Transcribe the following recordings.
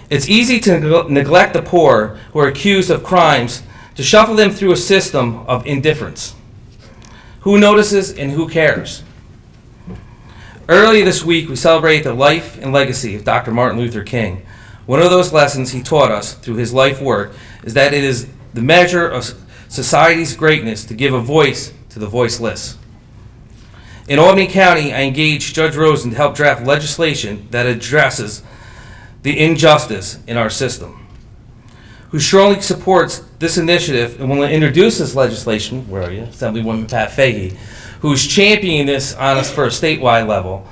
It's easy to neglect the poor who are accused of crimes, to shuffle them through a system of indifference. Who notices and who cares? Earlier this week, we celebrated the life and legacy of Dr. Martin Luther King. One of those lessons he taught us through his life work is that it is the measure of society's greatness to give a voice to the voiceless. In Albany County, I engaged Judge Rosen to help draft legislation that addresses the injustice in our system. Who strongly supports this initiative and will introduce this legislation, where are you, Assemblywoman Pat Fahy, who's championing this on us for a statewide level,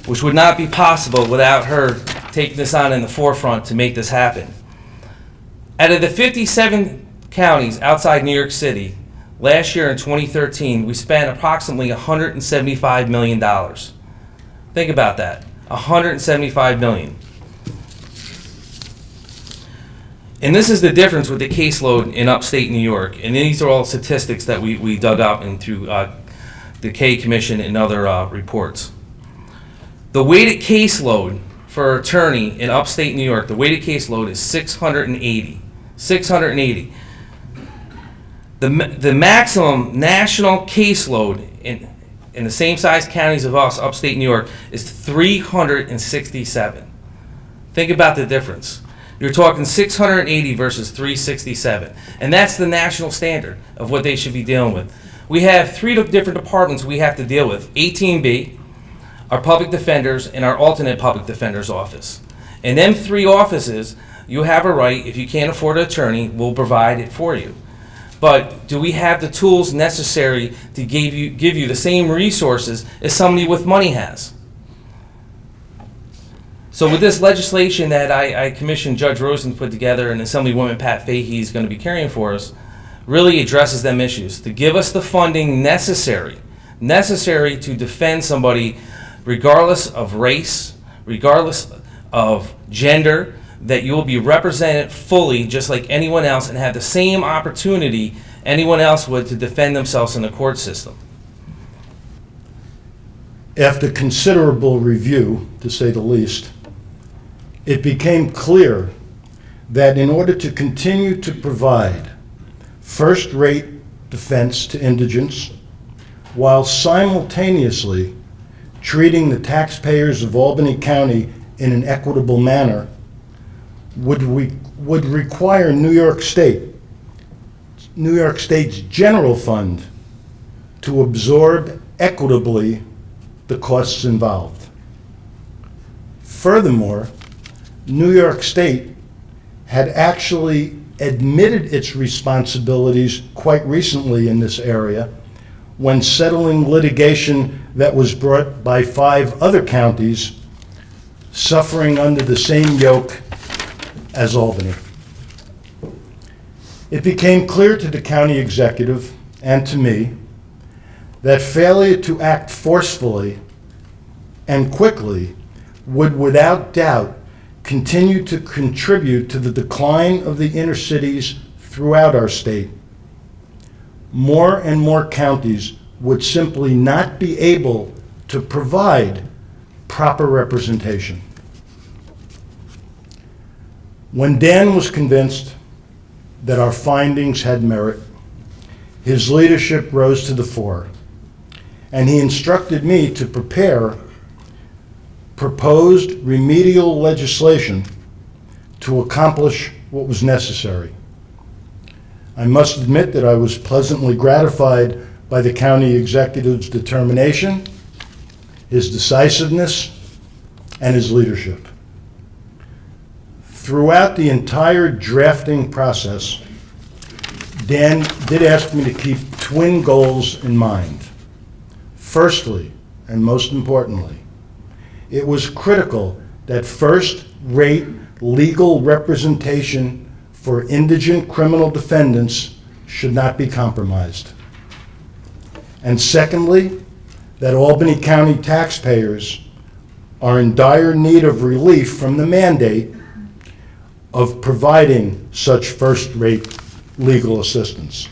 which would not be possible without her taking this on in the forefront to make this happen. Out of the 57 counties outside New York City, last year in 2013, we spent approximately $175 million. Think about that, $175 million. And this is the difference with the caseload in upstate New York. And these are all statistics that we dug up and through the K Commission and other reports. The weighted caseload for an attorney in upstate New York, the weighted caseload is 680. 680. The maximum national caseload in the same size counties of us, upstate New York, is 367. Think about the difference. You're talking 680 versus 367. And that's the national standard of what they should be dealing with. We have three different departments we have to deal with. 18B, our public defenders, and our alternate public defender's office. And them three offices, you have a right, if you can't afford an attorney, we'll provide it for you. But do we have the tools necessary to give you the same resources as somebody with money has? So with this legislation that I commissioned Judge Rosen to put together and Assemblywoman Pat Fahy is going to be carrying for us, really addresses them issues to give us the funding necessary to defend somebody regardless of race, regardless of gender, that you will be represented fully just like anyone else and have the same opportunity anyone else would to defend themselves in the court system. After considerable review, to say the least, it became clear that in order to continue to provide first-rate defense to indigents while simultaneously treating the taxpayers of Albany County in an equitable manner would require New York State's general fund to absorb equitably the costs involved. Furthermore, New York State had actually admitted its responsibilities quite recently in this area when settling litigation that was brought by 5 other counties suffering under the same yoke as Albany. It became clear to the county executive and to me that failure to act forcefully and quickly would without doubt continue to contribute to the decline of the inner cities throughout our state. More and more counties would simply not be able to provide proper representation. When Dan was convinced that our findings had merit, his leadership rose to the fore, and he instructed me to prepare proposed remedial legislation to accomplish what was necessary. I must admit that I was pleasantly gratified by the county executive's determination, his decisiveness, and his leadership. Throughout the entire drafting process, Dan did ask me to keep twin goals in mind. Firstly, and most importantly, it was critical that first-rate legal representation for indigent criminal defendants should not be compromised. And secondly, that Albany County taxpayers are in dire need of relief from the mandate of providing such first-rate legal assistance.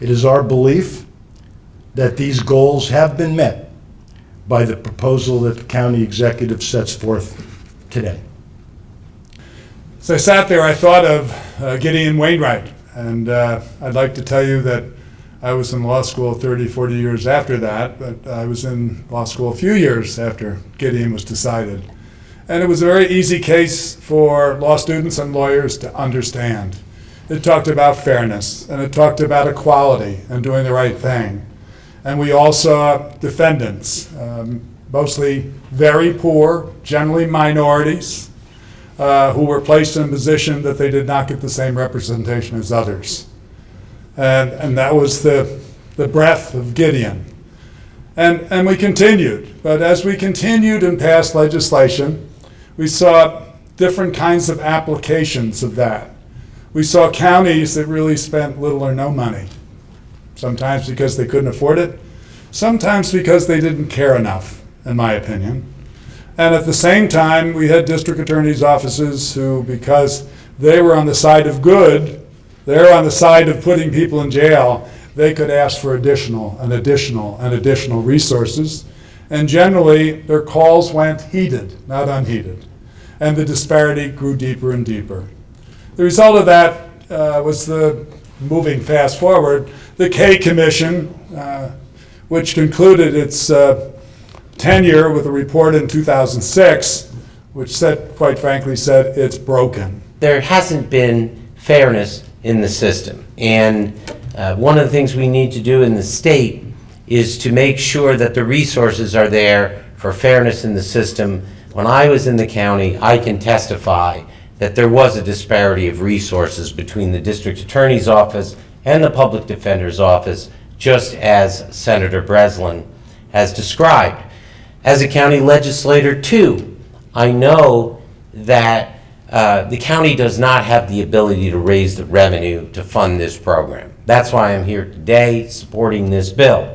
It is our belief that these goals have been met by the proposal that the county executive sets forth today? As I sat there, I thought of Gideon Wainwright, and I'd like to tell you that I was in law school 30, 40 years after that, but I was in law school a few years after Gideon was decided. And it was a very easy case for law students and lawyers to understand. It talked about fairness, and it talked about equality and doing the right thing. And we all saw defendants, mostly very poor, generally minorities, who were placed in a position that they did not get the same representation as others. And that was the breadth of Gideon. And we continued. But as we continued and passed legislation, we saw different kinds of applications of that. We saw counties that really spent little or no money, sometimes because they couldn't afford it, sometimes because they didn't care enough, in my opinion. And at the same time, we had district attorneys' offices who, because they were on the side of good, they're on the side of putting people in jail, they could ask for additional and additional and additional resources. And generally, their calls went heated, not unheeded. And the disparity grew deeper and deeper. The result of that was the, moving fast forward, the Kay Commission, which concluded its tenure with a report in 2006, which said, quite frankly, said it's broken. There hasn't been fairness in the system. And one of the things we need to do in the state is to make sure that the resources are there for fairness in the system. When I was in the county, I can testify that there was a disparity of resources between the district attorney's office and the public defender's office, just as Senator Breslin has described. As a county legislator too, I know that the county does not have the ability to raise the revenue to fund this program. That's why I'm here today supporting this bill.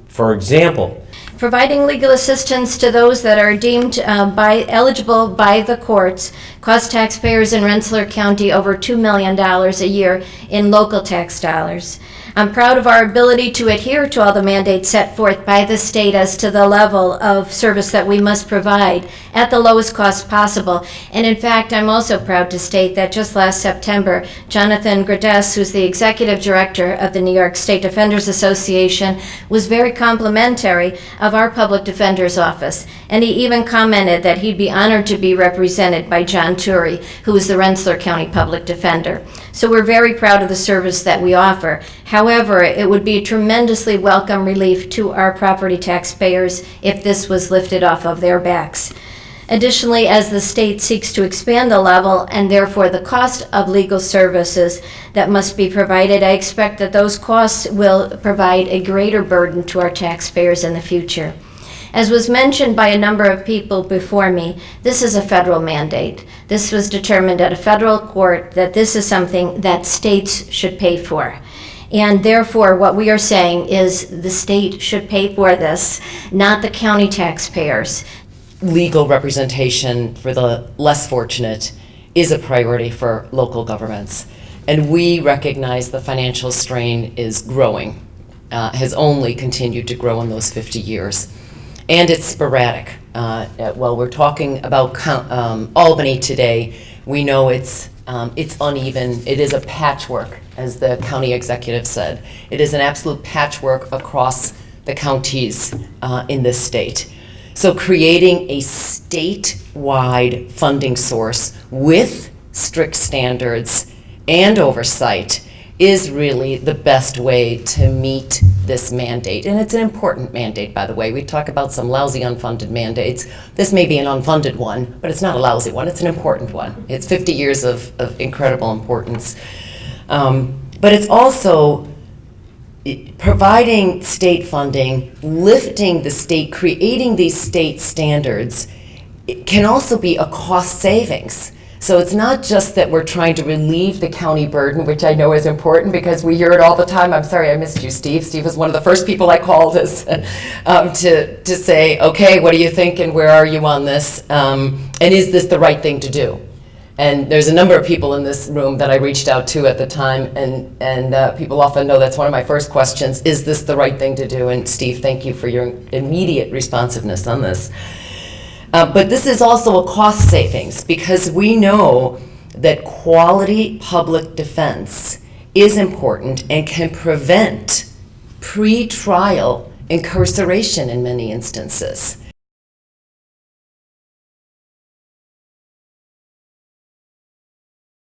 For example, providing legal assistance to those that are deemed eligible by the courts costs taxpayers in Rensselaer County over $2 million a year in local tax dollars. I'm proud of our ability to adhere to all the mandates set forth by the state as to the level of service that we must provide at the lowest cost possible. And in fact, I'm also proud to state that just last September, Jonathan Grades, who's the executive director of the New York State Defenders Association, was very complimentary of our public defender's office. And he even commented that he'd be honored to be represented by John Turi, who is the Rensselaer County Public Defender. So we're very proud of the service that we offer. However, it would be a tremendously welcome relief to our property taxpayers if this was lifted off of their backs. Additionally, as the state seeks to expand the level and therefore the cost of legal services that must be provided, I expect that those costs will provide a greater burden to our taxpayers in the future. As was mentioned by a number of people before me, this is a federal mandate. This was determined at a federal court that this is something that states should pay for. And therefore, what we are saying is the state should pay for this, not the county taxpayers. Legal representation for the less fortunate is a priority for local governments. And we recognize the financial strain is growing, has only continued to grow in those 50 years. And it's sporadic. While we're talking about Albany today, we know it's uneven. It is a patchwork, as the county executive said. It is an absolute patchwork across the counties in this state. So creating a statewide funding source with strict standards and oversight is really the best way to meet this mandate. And it's an important mandate, by the way. We talk about some lousy unfunded mandates. This may be an unfunded one, but it's not a lousy one. It's an important one. It's 50 years of incredible importance. But it's also providing state funding, lifting the state, creating these state standards. It can also be a cost savings. So it's not just that we're trying to relieve the county burden, which I know is important because we hear it all the time. I'm sorry I missed you, Steve. Steve was one of the first people I called to say, okay, what do you think and where are you on this? And is this the right thing to do? And there's a number of people in this room that I reached out to at the time, and people often know that's one of my first questions, is this the right thing to do? And Steve, thank you for your immediate responsiveness on this. But this is also a cost savings because we know that quality public defense is important and can prevent pre-trial incarceration in many instances.